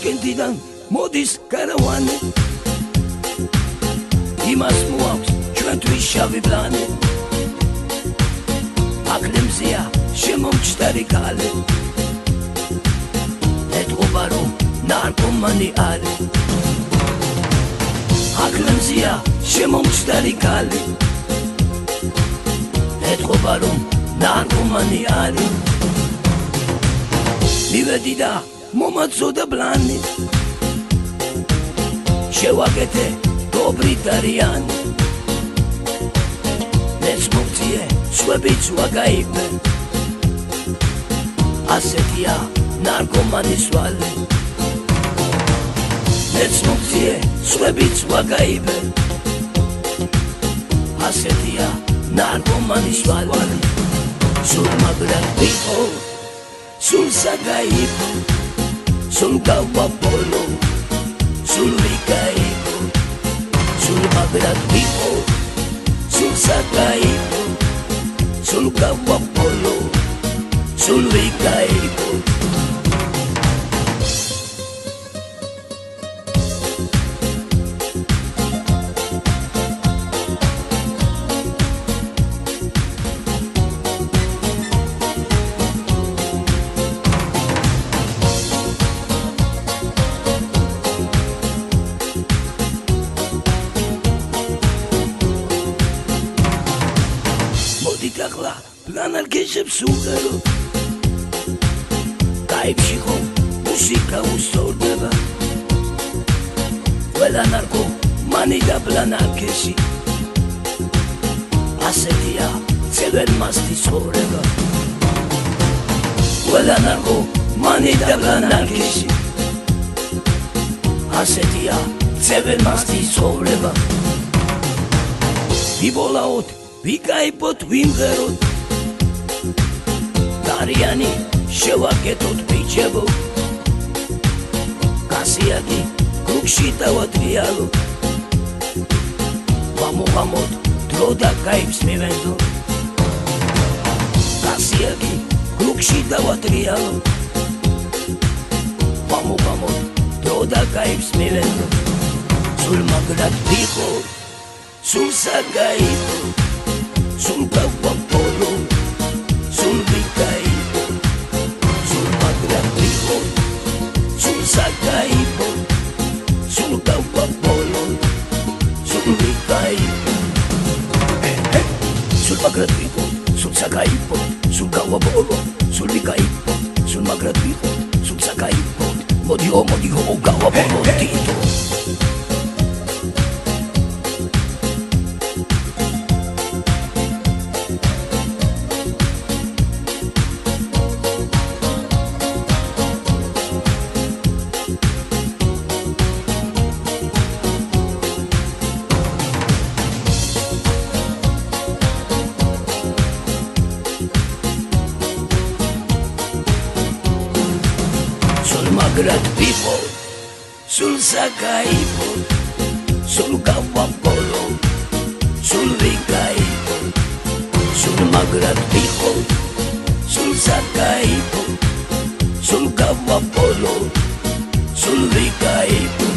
ტაშკენტიდან მოდის კარავანი იმას მოაქვს ჩვენთვის შავი პლანი აკლემზეა შემომჩნარი კალე ეთყობა რომ ნარკომანი არის აკლემზეა შემომჩნარი კალე ეთყობა რომ ნარკომანი არის მივედი და მომაწოდა პლანი შევაკეთე dobri tariani Nec mokție swebit wagaibe Asetia narkomani swale Nec mokție swebit wagaibe Asetia narkomani swale Sul magrat biho Sul sagaibo Sul gawapolo Sul vikaibo Sul magrat biho Sul sagaibo Sul gawapolo Sul vikaibo Dikakla planar keşep suğaro Kayıpşi ho musika ustordeba Vela narko manida planar keşi Asetia sever masti soreba Vela narko manida planar keşi Asetia sever masti soreba Vibolaot ვიკაიბოთ ვიმღეროთ დარიანი შევაკეთოთ ბიჭებო გასიაგი გრუქში დავადრიალოთ ვამოღამოთ დრო და კაიფს მივენდო გასიაგი გრუქში დავადრიალოთ ვამოღამოთ დრო და კაიფს მივენდო სულ მაგრად ვიყო სულ საგაიბო Sul gawapolo, sul vikaibo Sul magratibo, sul sagaibo Sul gawapolo, sul vikaibo Sul magratibo, sul sagaibo Sul gawapolo, sul vikaibo Sul magratibo, sul sagaibo Modi ho gawapolo tito Magrat biho, sul sagaibo, sul gawapolo, sul vikaibo Sul magrat biho, sul sagaibo, sul gawapolo, sul vikaibo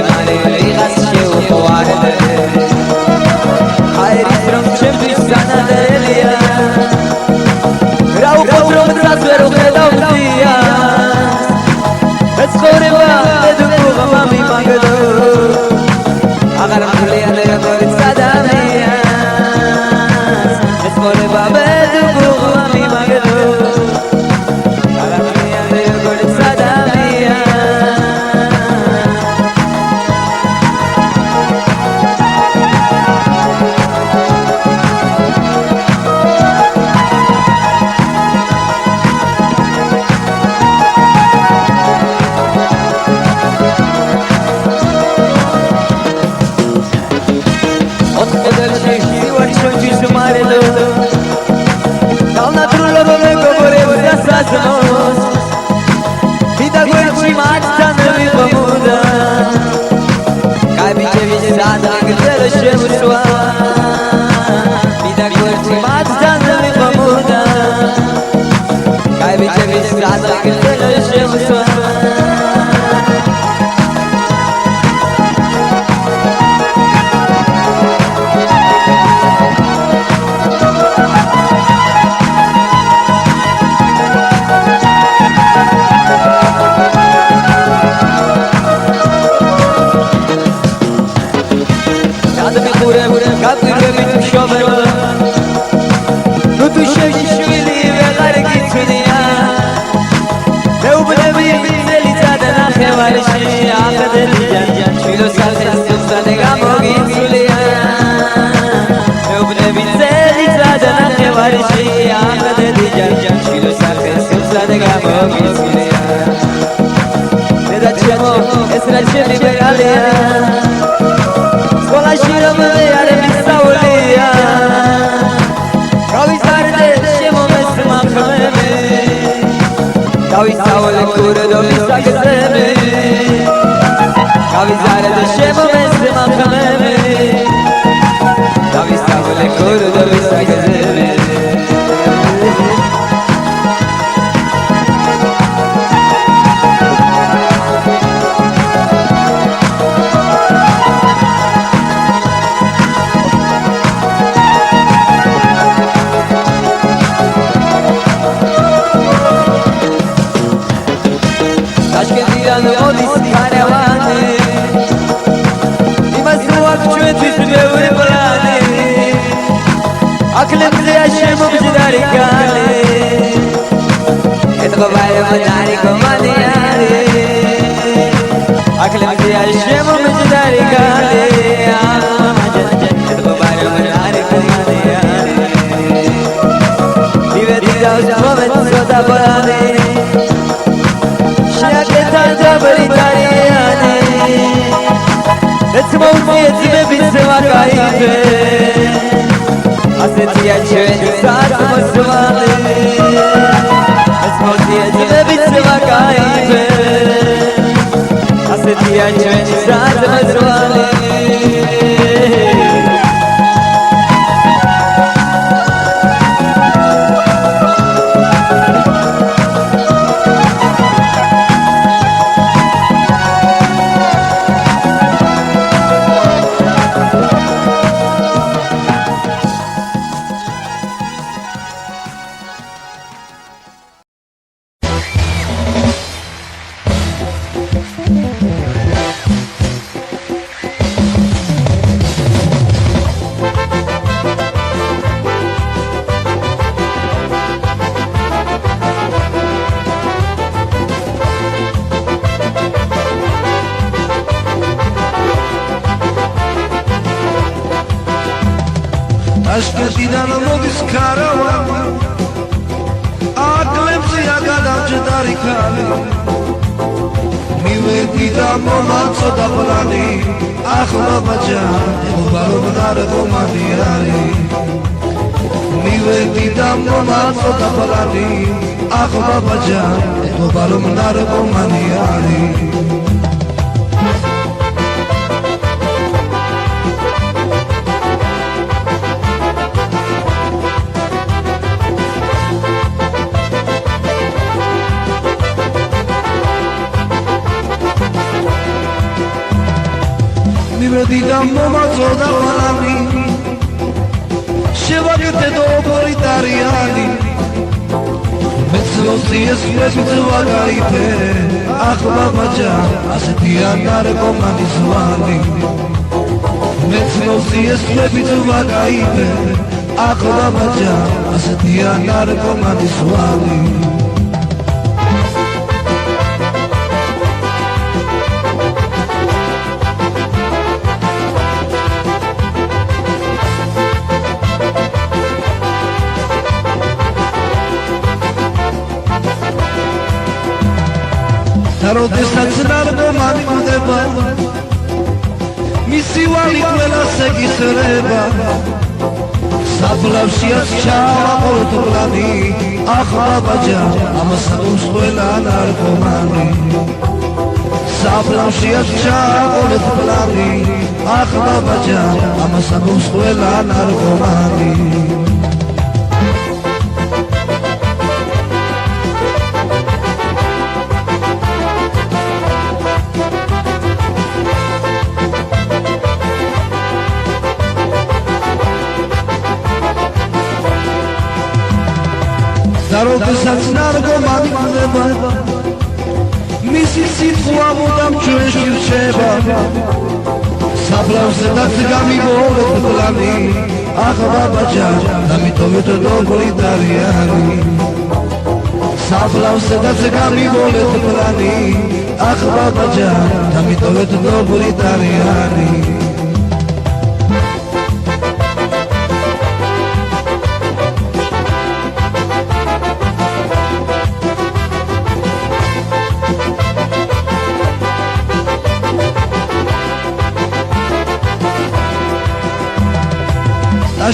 Mare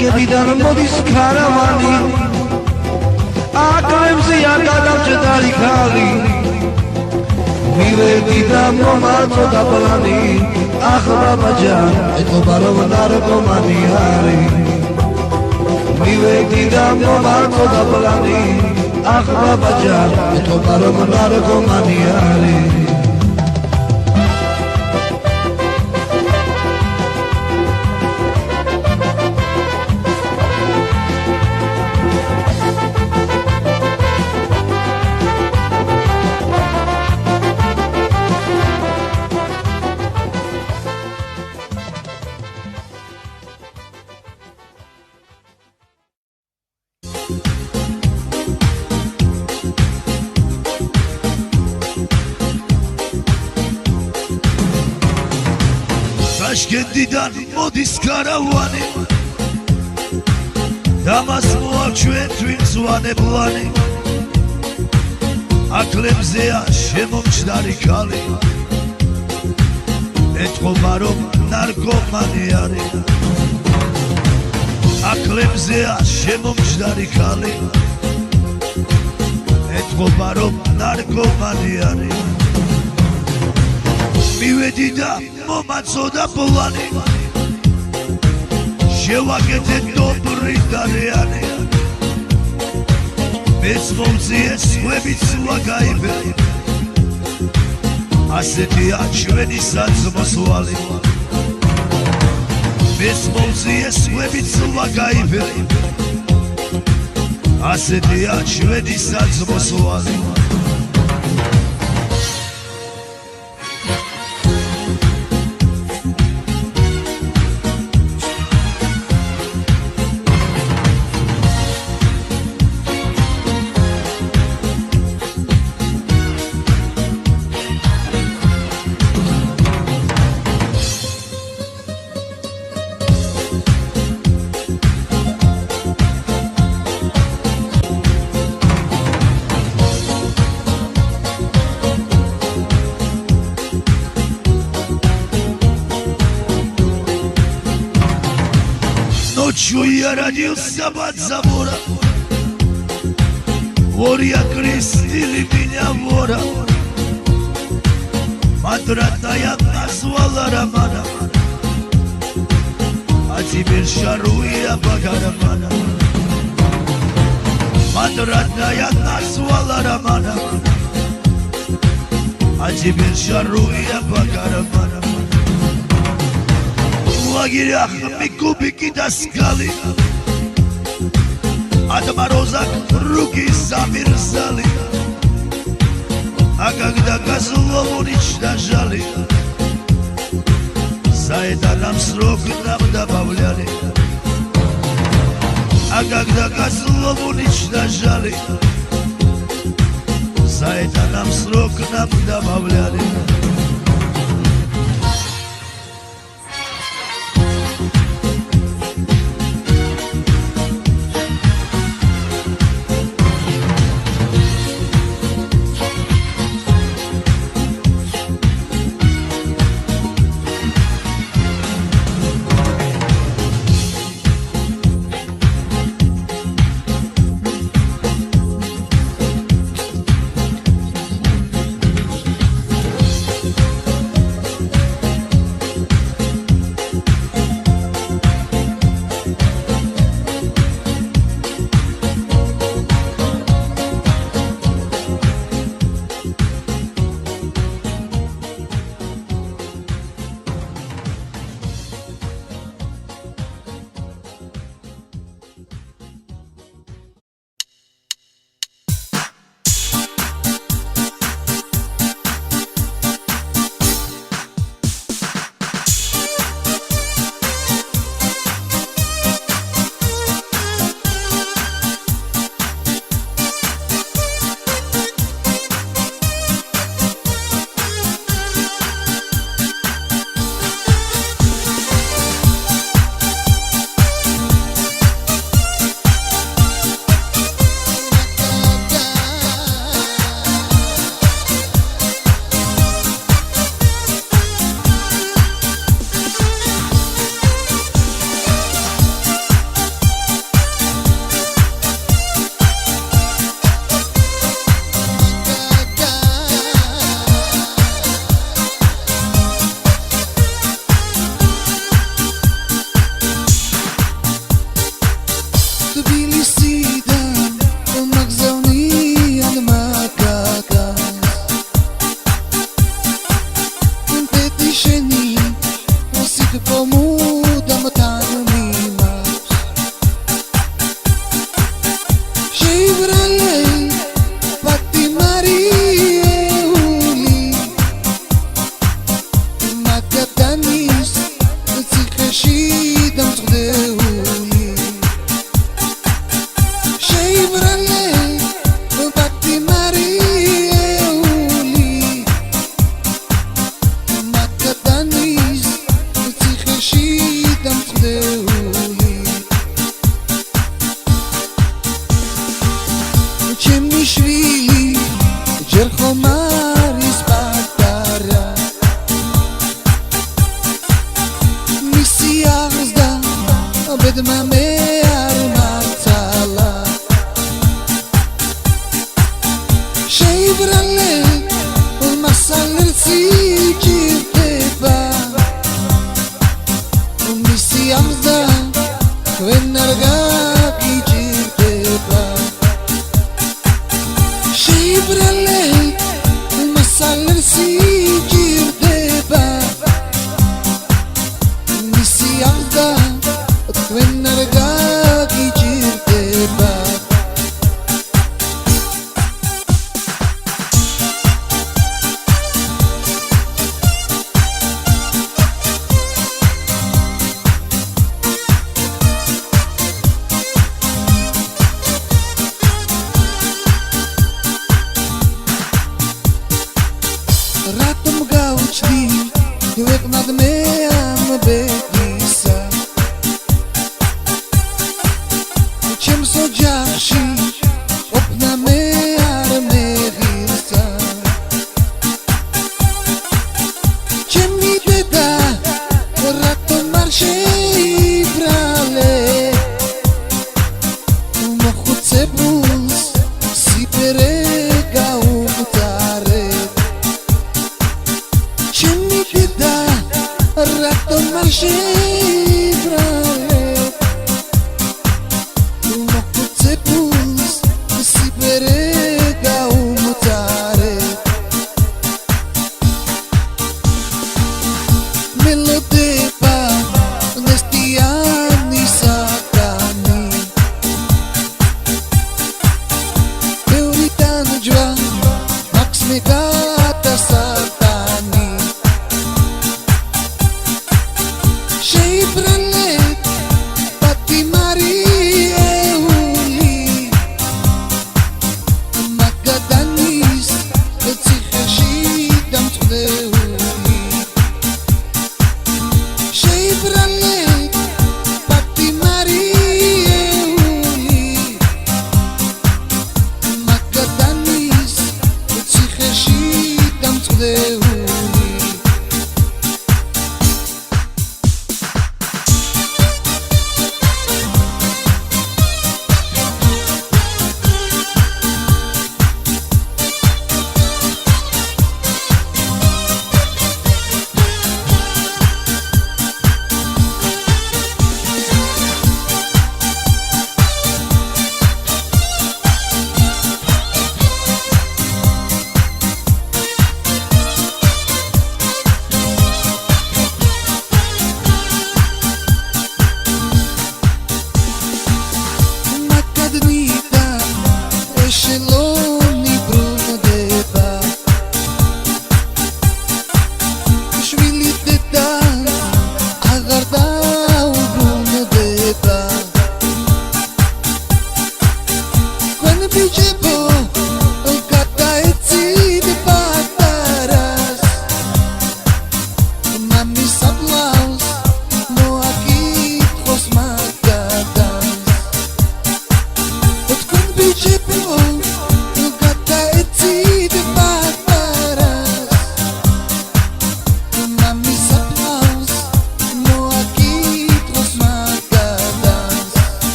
Ashkedidar modis karavani Aklemzia gadavchedari khali Mivedida momarto da balani Akhrabajan etobaro narkomani hari Mivedida momarto da balani Akhrabajan etobaro narkomani hari Ashkedidar modis karavani Damas moakჩვენ twins ვანებლანი Aklemzea შემომჭდარი ქალი ეთყობა რომ ნარკომანი არის Aklemzea შემომჭდარი ქალი ეთყობა რომ ნარკომანი არის მივედი და მომაწოდა პლანი შევაკეთე დობრი და რეალი მეც მომწიე სხვებიც ვაგაიბე ასეთია ჩვენი საზმოსვალი მეც მომწიე სხვებიც ვაგაიბე ასეთია ჩვენი საზმოსვალი Ночью я родился под забором Ворья крестили меня вором Матратная назвала Романа А теперь шарую я по карманам Матратная назвала Романа А теперь шарую я по карманам В лагерях мы кубики таскали От мороза руки замерзали А когда козлов уничтожали За это нам срок нам добавляли А когда козлов уничтожали За это нам срок нам добавляли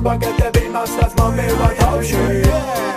Bagate be masas mame wa taushi